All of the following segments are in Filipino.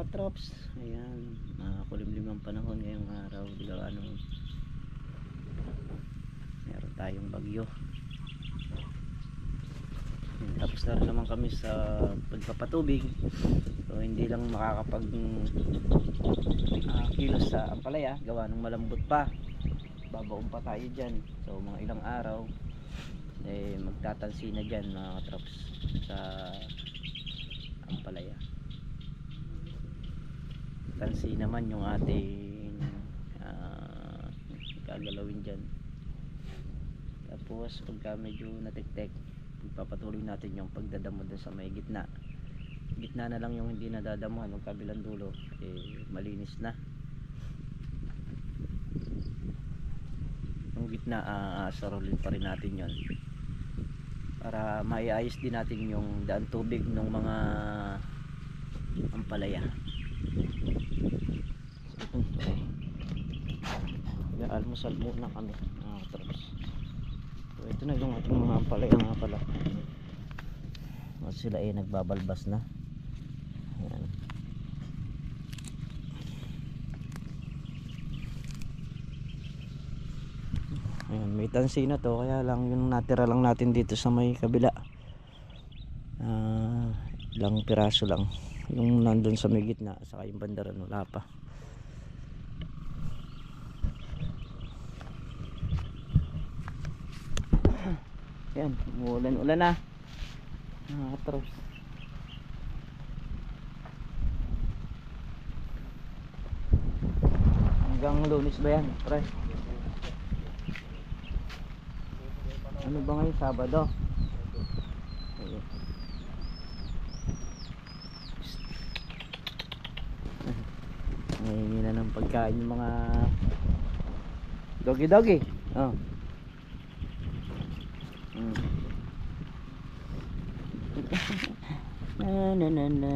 mga trops. Ayan, kulimlim ang panahon ngayong araw. Meron tayong bagyo. Ayan, tapos na rin naman kami sa pagpapatubig. So hindi lang makakapag kilos sa ampalaya, gawa ng malambot pa. Babaon pa tayo dyan. So mga ilang araw magtatansi na dyan mga trops sa ampalaya. Tansi naman yung ating gagalawin dyan. Tapos pagka medyo natiktek, pagpapatuloy natin yung pagdadamo dun sa may gitna na lang yung hindi nadadamuhan. Yung kabilang dulo malinis na. Yung gitna sarolin pa rin natin yon para maiayos din natin yung daan tubig ng mga ampalaya. Almusal muna kami mga trops. So ito na yung ating mga ampalaya nga pala. Sila nagbabalbas na. Ayan. Ayan, may tansi na to, kaya lang yung natira lang natin dito sa may kabila. Ilang piraso lang. Yung nandun sa may gitna, saka yung bandaran wala pa. Yan, umuulan-ulan na. Trops. Hanggang Lunes ba yan, pre? Ano ba ngayon, Sabado? Ngayon na ng pagkain yung mga doggy. Oh. Na.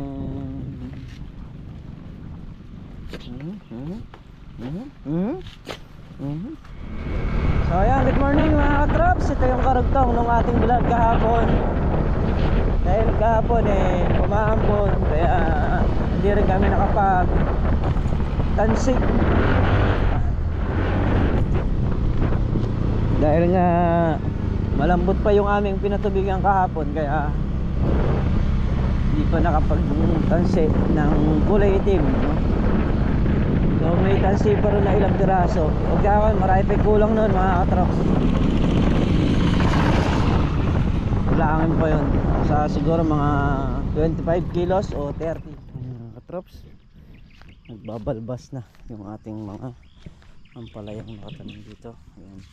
So ayan, good morning mga katrops. Ito yung karugtong ng ating vlog kahapon. Dahil kahapon umaambon, kaya hindi rin kami nakapag tansik. Dahil nga malambot pa yung aming pinatubigan kahapon, kaya hindi pa nakapag-tansi ng kulay itim, no? So may tansi pa rin na ilang piraso. Huwag ka, marami pa kulang nun mga katrops. Kulangin pa yun sa siguro mga 25 kilos o 30 mga katrops. Nagbabalbas na yung ating mga ampalayang nakatanim dito. Ayan.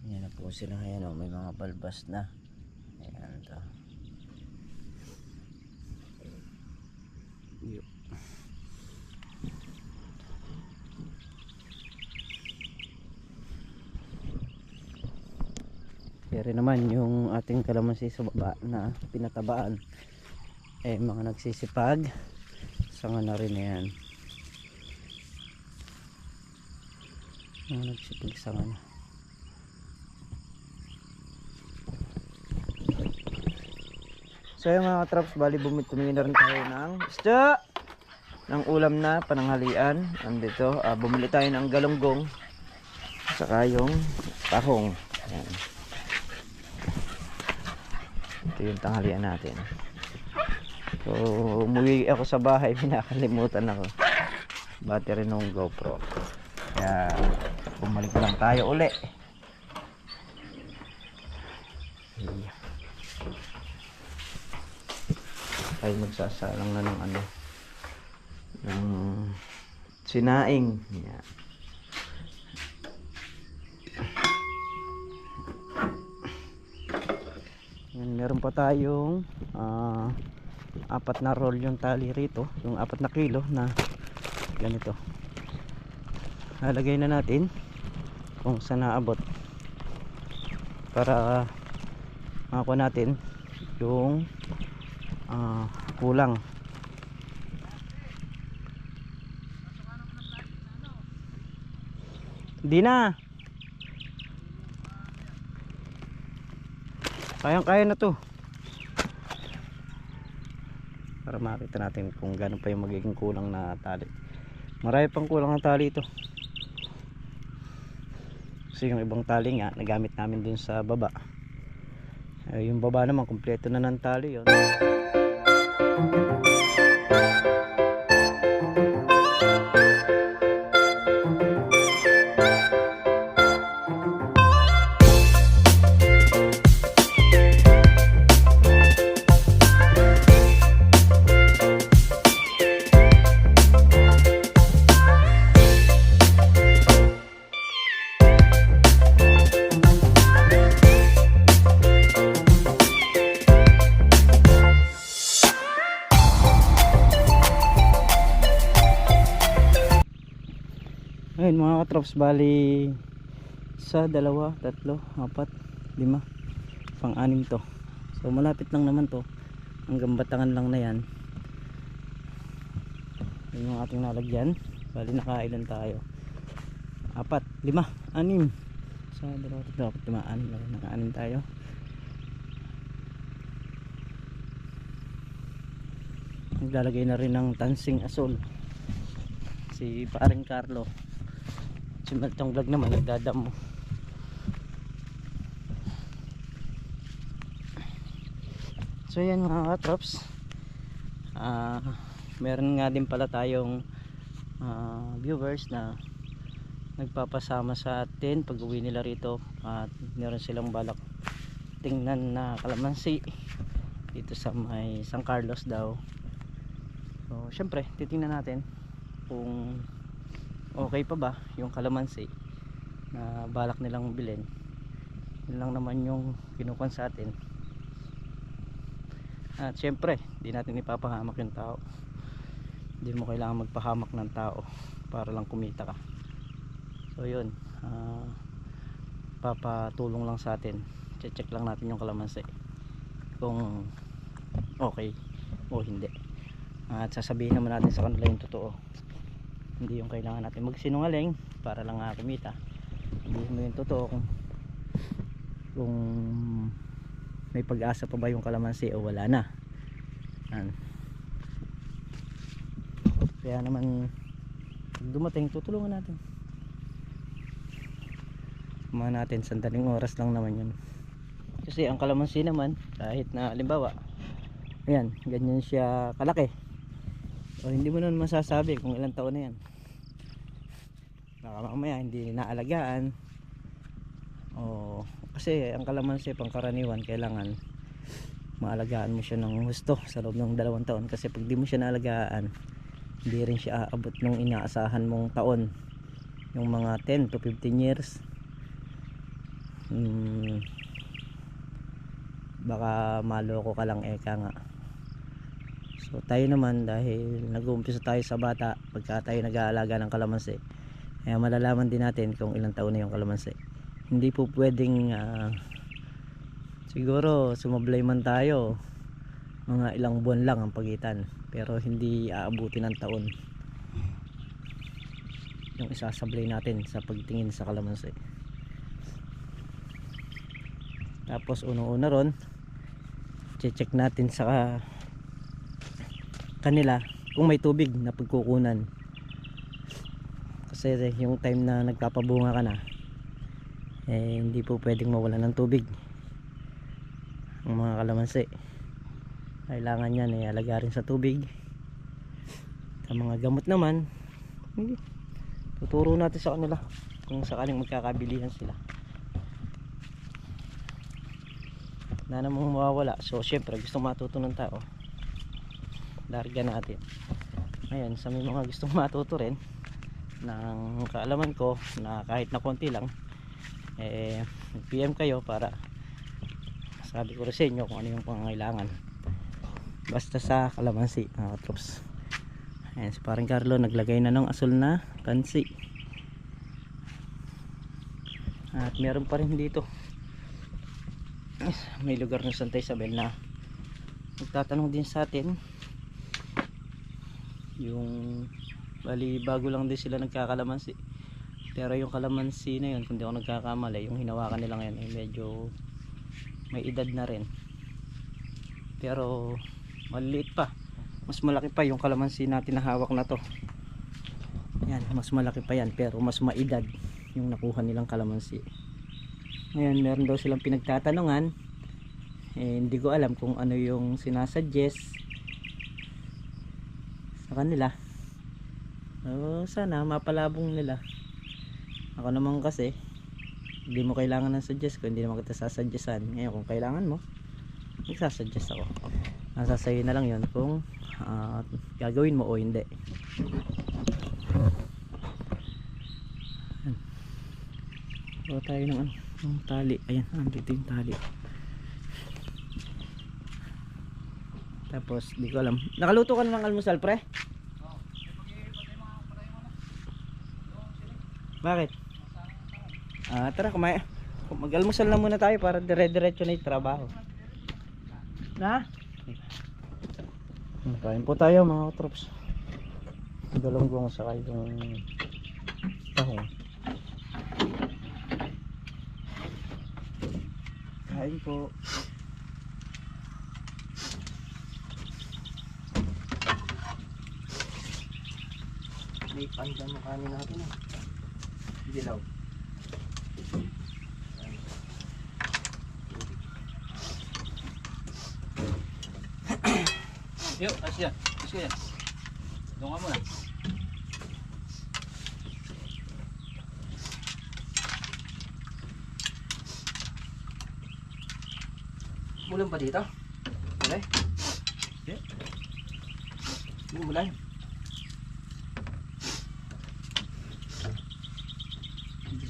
Ayan na po sila. Ayan, may mga balbas na. Ayan ito. Kaya rin naman yung ating kalamansi sa baba na pinatabaan mga nagsisipag. Sanga na rin yan. Mga nagsipag sanga na. So yung mga traps, bali tumingin na rin tayo ng isda, ng ulam na pananghalian. Andito, bumili tayo ng galunggong saka yung tahong. Ayan. Ito yung tanghalian natin. So umuwi ako sa bahay, pinakalimutan ako battery ng GoPro, kaya bumalik lang tayo uli. Tayo magsasalang na ng ng sinaing. Yan. Yan, meron pa tayong 4 na roll yung tali rito, yung 4 na kilo na ganito. Halagay na natin kung saan naabot para makakuha natin yung kulang. Hindi na, kayang kaya na to. para makita natin kung gaano pa yung magiging kulang na tali. Marami pang kulang na tali ito kasi yung ibang tali nga nagamit namin dun sa baba. Yung baba naman kumpleto na ng tali yun. Ayun mga katrops, bali sa 2, 3, 4, 5 pang-anim to. So malapit lang naman to, hanggang Batangan lang na yan. Yun yung ating nalagyan. Bali nakailan tayo? 4, 5, 6 sa 2, 3, 4, 5, 6 naka-6 tayo. Naglalagay na rin ng tansing asol si paring Carlo. Si Maltong Vlog naman nagdadamo. So yan mga katrops, meron nga din pala tayong viewers na nagpapasama sa atin pag uwi nila rito, at meron silang balak tingnan na kalamansi dito sa may San Carlos daw. So syempre titingnan natin kung okay pa ba yung kalamansi na balak nilang bilhin. Yun lang naman yung kinukuha sa atin. At syempre di natin ipapahamak yung tao. Hindi mo kailangan magpahamak ng tao para lang kumita ka. So yun, papatulong lang sa atin. Check lang natin yung kalamansi kung okay o hindi. At sasabihin naman natin sa kanila yung totoo. Hindi yung kailangan natin magsinungaling para lang kumita. Hindi mo yung totoo kung may pag-asa pa ba yung kalamansi o wala na. Kaya naman pag dumating tutulungan natin. Kumain natin, sandaling oras lang naman yun. Kasi ang kalamansi naman kahit na halimbawa ayan, ganyan siya kalaki, o hindi mo naman masasabi kung ilang taon na yan. Baka mamaya hindi naalagaan, o kasi ang kalamansi pangkaraniwan kailangan maalagaan mo siya ng gusto sa loob ng 2 taon. Kasi pag di mo siya naalagaan, hindi rin siya aabot nung inaasahan mong taon, yung mga 10 to 15 years. Baka maloko ka lang eka nga. So tayo naman, dahil nag-uumpisa tayo sa bata, pagka tayo nag-aalaga ng kalamansi, kaya malalaman din natin kung ilang taon na yung kalamansi. Hindi po pwedeng siguro sumablay man tayo, mga ilang buwan lang ang pagitan, pero hindi aabuti ng taon yung isasablay natin sa pagtingin sa kalamansi. Tapos unang-una ron, check natin sa kanila kung may tubig na pagkukunan. Kasi yung time na nagpapabunga ka na, hindi po pwedeng mawala ng tubig ang mga kalamansi. Kailangan yan alaga rin sa tubig. Sa mga gamot naman, tuturo natin sa kanila kung sakaling magkakabilihan sila na namang mawawala. So syempre gusto matuto ng tao, larga natin. Ayan, sa may mga gustong matuto rin ng kaalaman ko na kahit na konti lang, PM kayo para sabi ko rin sa inyo kung ano yung pangangailangan basta sa kalamansi. Troops, ayan, si paring Carlo naglagay na ng asul na kansi. At meron pa rin dito, may lugar ng Santa Isabel na magtatanong din sa atin. Yung bali bago lang din sila nagkakalamansi, pero yung kalamansi na yun, kung di ako nagkakamali, yung hinawakan nila ngayon ay medyo may edad na rin, pero maliliit pa. mas malaki pa yung kalamansi natin na hawak na to. Ayan, mas malaki pa yan pero mas maedad yung nakuha nilang kalamansi. Ngayon meron daw silang pinagtatanungan, hindi ko alam kung ano yung sinasuggest sa kanila. Sana mapalabong nila. Ako naman kasi hindi mo kailangan ng suggest ko, hindi naman kita sasuggestan. Ngayon kung kailangan mo, magsasuggest ako. Nasa sayo na lang yun kung gagawin mo o hindi. Gawa tayo ng ng tali. Ayan, andito yung tali. Tapos di ko alam, nakaluto ka na ng almusal, pre? Bakit? Tara, mag-almusal na muna tayo para dire-diretso na yung trabaho. Na? Kain po tayo mga katrops. Galunggong sa yung tahong. Kain po. May pandan na kanin natin eh. Dilaw. Yuk, Asya. Asya. Doon ka muna. Mulan pa dito? Okay? Okay. Mulan.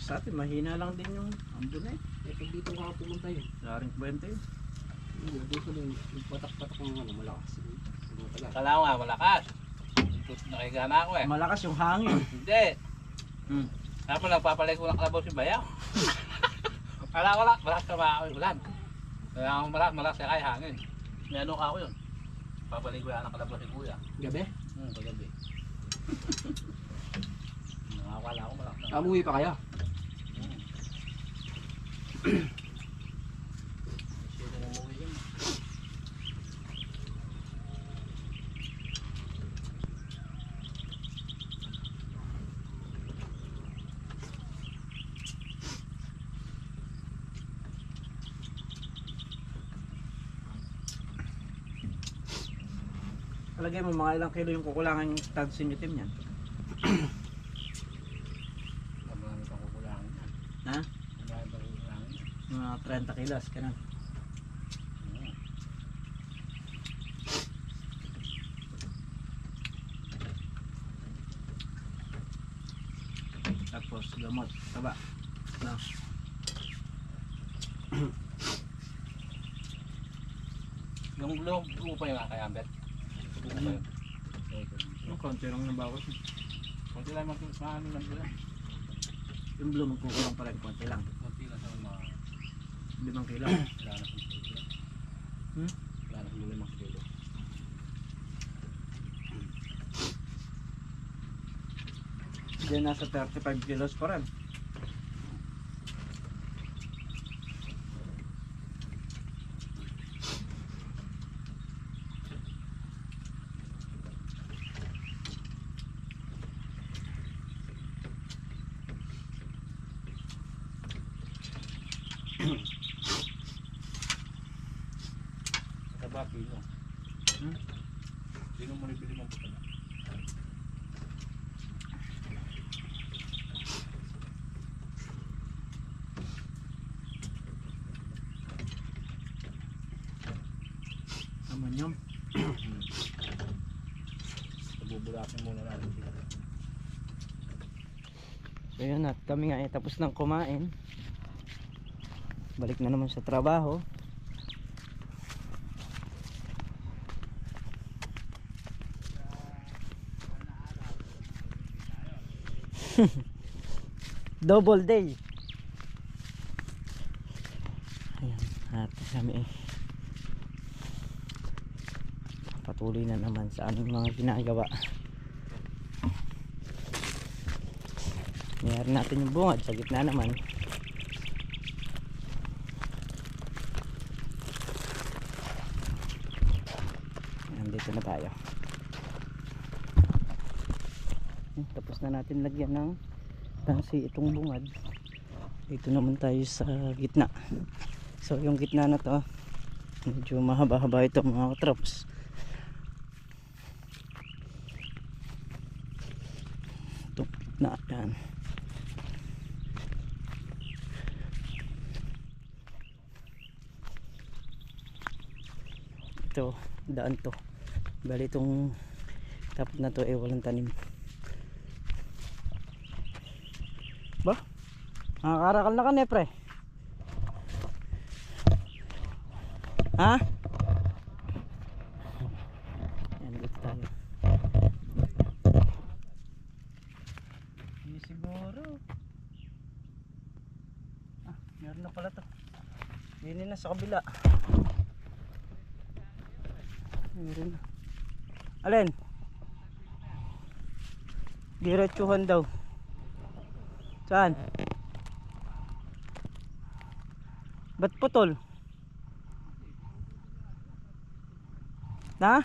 Sa atin, mahina lang din yung ambon eh. Pag dito ka pumunta yun. Laring kwenta yun. Dito din, yung patak-patak ng malakas. Kala ko nga, malakas. Nakiga na ako eh. Malakas yung hangin. Hindi. Tapos nagpapalay ko ng kalabaw si Bayaw. Kala ko lang, malakas ka ba ako yung ulan. Kaya ako malakas kaya hangin. May ano ka ako yun. Papalay ko yan ng kalabaw si Kuya. Gabi? Paggabi. Nakakala ako malakas. Amuwi pa kaya? Palagay mo mga ilang kilo yung kukulangan yung tansin itim niyan? Marami pang kukulangan yan. Ha? Marami pang kukulangan yan. Mga 30 kilos, ganun. Tapos gamot, taba. No. Yung globe pa yung kay Ambet. Yung konti lang nabawas. Kunti lang maano lang sila. Yung blue magkukulang pa rin, konti lang. Kunti lang sa mga 5 kilo. wala na sa kilo. Wala na sa 5 kilo. Diyan nasa 35 kilos pa rin. Taba kilo. Sino mo nabili mo pala? Amonyum. Bubulakin muna natin sila. So yun at kami nga tapos ng kumain. Balik na naman sa trabaho. Double day. Ayan, at kami patuloy na naman sa aming mga ginagawa. Mayroon natin yung bungad sa gitna naman. Nandito na tayo. Tapos na natin lagyan ng tansi itong bungad. Dito naman tayo sa gitna. So yung gitna na to, medyo mahaba-haba ito mga katrops. Itong gitna yan. Ito, daan to. Bali itong tapat na to ay walang tanim. Ba? Nakakarakal na ka ne pre. Ha? Yan, dito tayo. Hindi siguro. Ah, meron na pala to. Yun na sa kabila. Meron na. Alin? Diretsuhan daw. Saan? Ba't putol? Na?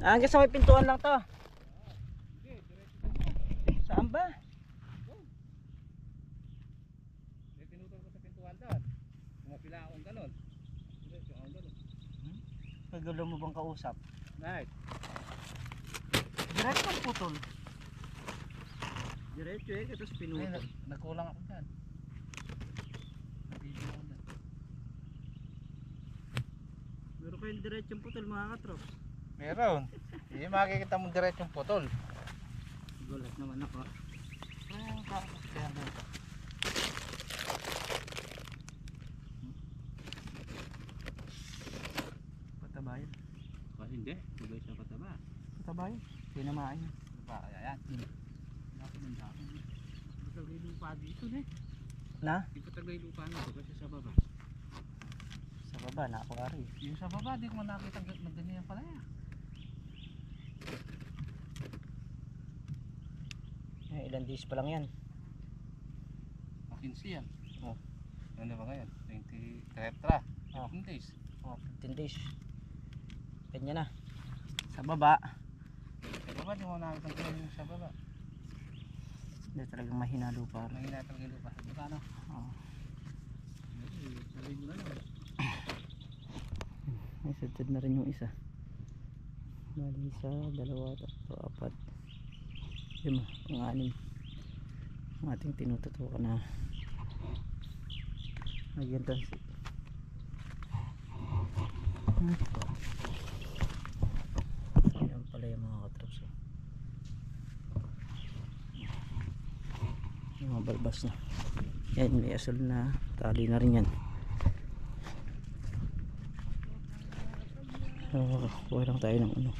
Hanggang sa may pintuan lang to. Saan ba? Tinutol ko sa pintuan doon. Pumapila akong ganon. Diretso akong ganon. Kagulo mo bang kausap? Right. Diretso ang putol. Diretso eh, tapos pinutol. Nagkulang ako dyan. Nabigyan ako dyan. Meron kayong diretso ang putol mga katrops. Meron. Hindi makikita mo diretsong putol. Gulat naman ako. Kaya doon. Pataba yun. Hindi. Tugay siya pataba. Pataba yun. Tinamaan yun. Diba? Ayan. Ako ng dako. Patagay lupa dito eh. Na? Di patagay lupa nga. Kasi sa baba. Sa baba, nakakari. Yung sa baba, di ko man nakita ng ganyan pala yan. Eh, ilan days pa lang yan. 15 yan. Oh. Ano ba ngayon? 20 tetra. Oh. 15 days. Oh, 15 days. Ganyan na. Sa baba. Sa baba, di mo nakita ng ganyan sa baba. Hindi talagang mahina lupa. Mahina talaga yung lupa. Diba ano? Oh. Sabihin mo na naman. Ay, sudtod na rin yung isa. Bali isa, dalawa, tatlo, apat, lima, pang-anim. Ang ating tinututukan na lagyan tansi. Ayan pala yung mga katrops. Yung mga balbas na. Yan, may asol na tali na rin yan. Kuha lang tayo ng ano,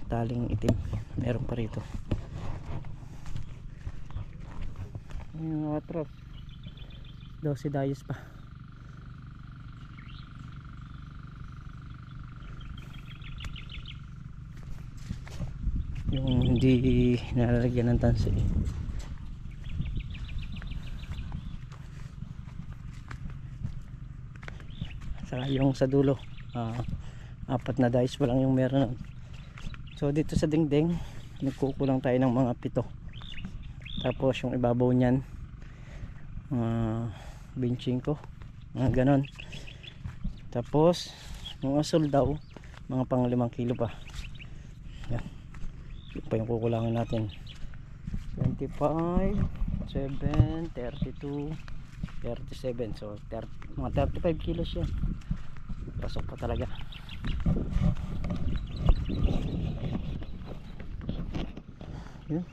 taling itim. Meron pa rito. Ayan mga katrops. 12 dayos pa. Yung hindi nalalagyan ng tansi. Saka yung sa dulo, apat na dice pa lang yung meron nun. So dito sa dingding nagkukulang tayo ng mga 7. Tapos yung ibabaw nyan 25, mga ganon. Tapos yung asol daw mga pang 5 kilo pa. Yan, yun pa yung kukulangin natin. 25, 7, 32, 37. So mga 35 kilos yan. Pasok pa talaga. Yun,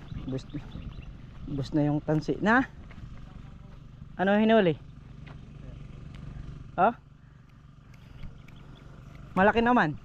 bus na yung tansi na. Ano hinuli? Oh? Malaki naman.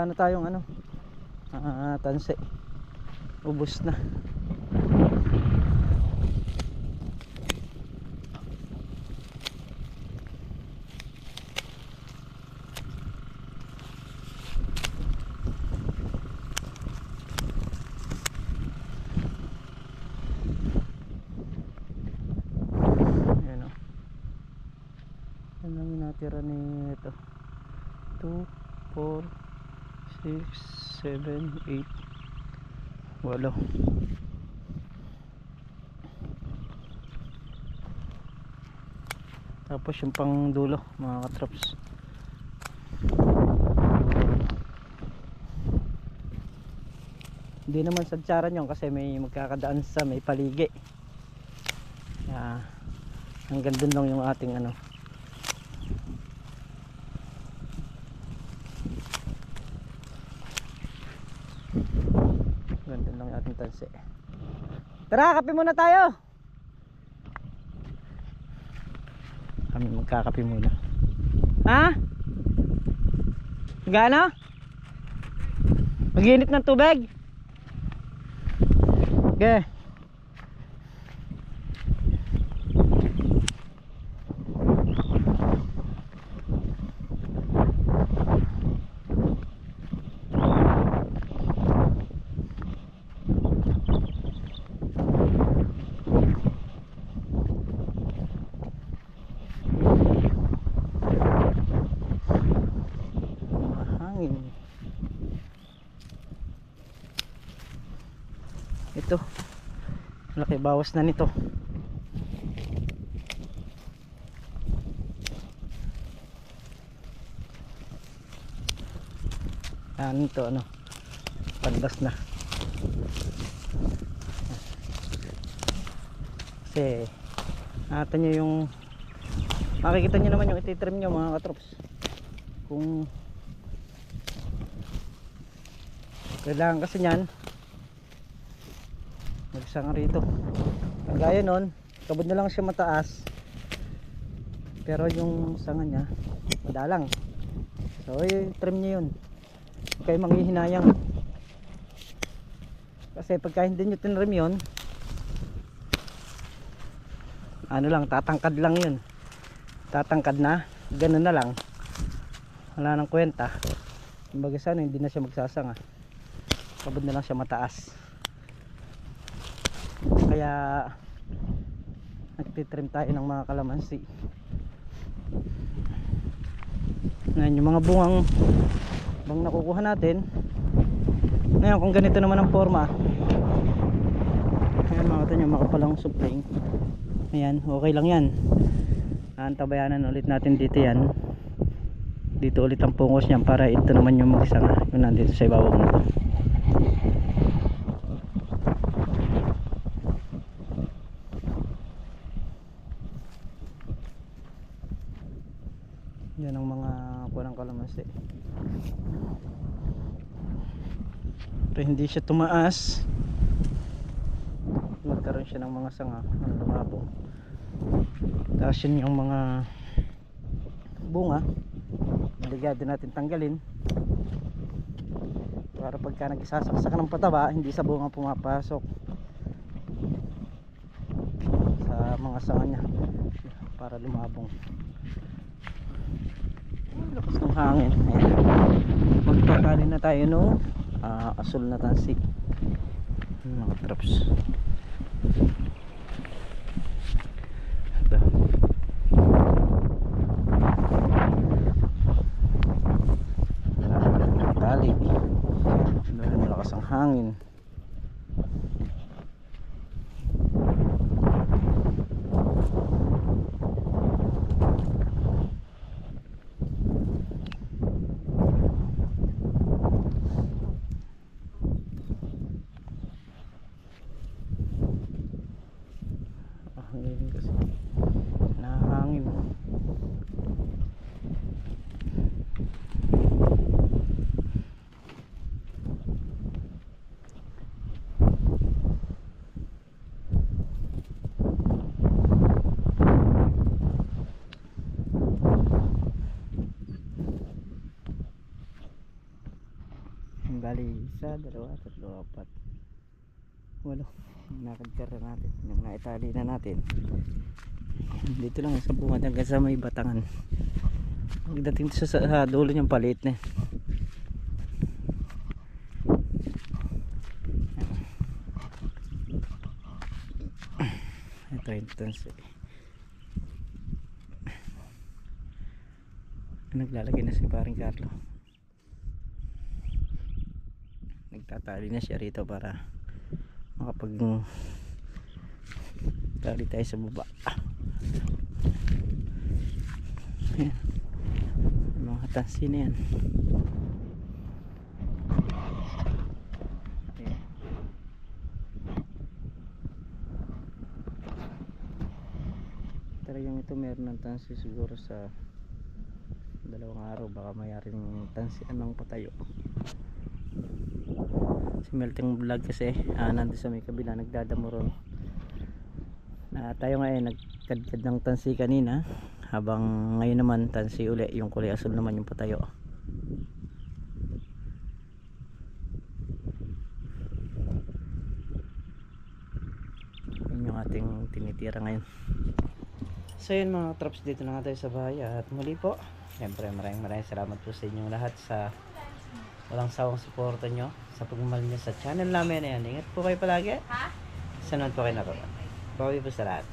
wala na tayong ano, tanse. Ubos na. Ayan o. Yan lang yung natira nito. 2, 4, 6, 7, 8, 8. Tapos yung pang dulo mga katrops. Hindi naman sadyaran yun kasi may magkakadaan sa may paligi. Hanggang dun lang yung ating ano. Hanggang dun lang yung ating tanse. Tara, kape muna tayo. Kami magkakape muna. Ha? Gano? Mag-init ng tubig? Okay. Ito malaki, bawas na nito. Ito ano, pandas na kasi ata nyo yung makikita nyo naman yung ititrim nyo mga katrops, kung kailangan kasi nyan magsanga rito. Kagaya nun, kabod na lang siya mataas pero yung sanga nya madalang, so trim nyo yun, huwag kayo manghihinayang kasi pagka hindi nyo tinrim yun, ano lang, tatangkad lang yun, tatangkad na, ganun na lang, wala nang kwenta. Kumbaga sana hindi na siya magsasanga, kabod na lang siya mataas. Kaya nagtitrim tayo ng mga kalamansi. Ngayon yung mga bungang nakukuha natin. Ngayon kung ganito naman ang forma, ayan, makita nyo makapalang supling. Ayan, okay lang yan. Antabayanan ulit natin dito yan. Dito ulit ang pungos niyan para ito naman yung magsanga, yung nandito sa ibabaw nito. Yan ang mga kulang kalamansi. Pero hindi siya tumaas, magkaroon siya ng mga sanga ng lumabong. Tapos yun yung mga bunga, delikado natin tanggalin para pagka nagsasaksak ng pataba, hindi sa bunga pumapasok sa mga sanga nya para lumabong. Lakas ng hangin. Ayan. Magpakali na tayo no asul na tansi mga traps. Ito. Tali dahil malakas ang hangin. Hangin kasi nahangin. isa, dalawa, tatlo, apat, walo. Nakadkara natin yung naitali na natin dito lang sa bungad hanggang sa may batangan. Pagdating sa dulo niyang palit na ito yung tansi. Naglalagay na si paring Carlo, nagtatali na siya rito para makapag tali tayo sa baba. Ayan, mga tansi na yan. Ayan. Talagang ito meron ng tansi siguro sa dalawang araw, baka mayaring tansi anong patayo. Si Melting Vlog kasi nandun sa may kabila nagdadamo ron. Tayo ngayon nagkadkad ng tansi kanina, habang ngayon naman tansi uli, yung kulay asul naman yung patayo. Yun yung ating tinitira ngayon. So yun mga traps, dito na nga tayo sa bahay at muli po siyempre maraming salamat po sa inyong lahat sa walang sawang suporta nyo sa pagmamahal nyo sa channel namin. Ayan, ingat po kayo palagi. Sa naman po kayo naroon. Bawi po sa lahat.